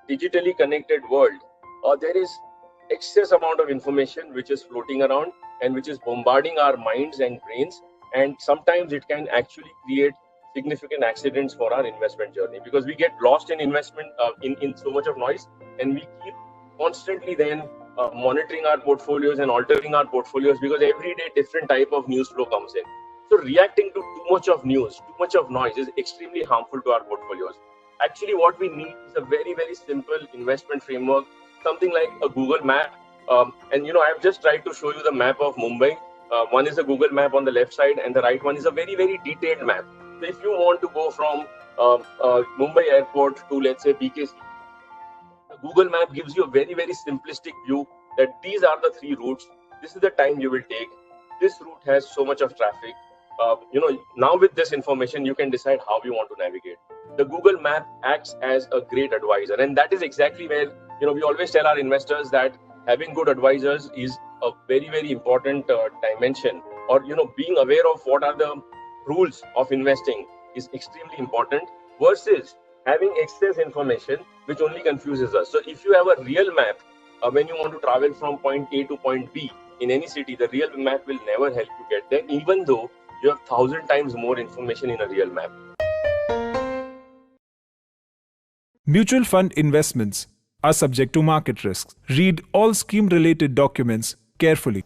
digitally connected world, there is excess amount of information which is floating around and which is bombarding our minds and brains, and sometimes it can actually create significant accidents for our investment journey, because we get lost in investment in so much of noise, and we keep constantly then monitoring our portfolios and altering our portfolios, because every day different type of news flow comes in. So reacting to too much of news, too much of noise is extremely harmful to our portfolios. Actually, what we need is a very, very simple investment framework, something like a Google map. And I've just tried to show you the map of Mumbai. One is a Google map on the left side, and the right one is a very, very detailed map. So if you want to go from Mumbai airport to, let's say, BKC, the Google map gives you a very, very simplistic view that these are the three routes. This is the time you will take. This route has so much of traffic. Now with this information, you can decide how you want to navigate. The Google map acts as a great advisor, and that is exactly where, we always tell our investors that having good advisors is a very, very important dimension, or, being aware of what are the rules of investing is extremely important, versus having excess information which only confuses us. So if you have a real map, when you want to travel from point A to point B in any city, the real map will never help you get there, even though you have 1,000 times more information in a real map. Mutual fund investments are subject to market risks. Read all scheme-related documents carefully.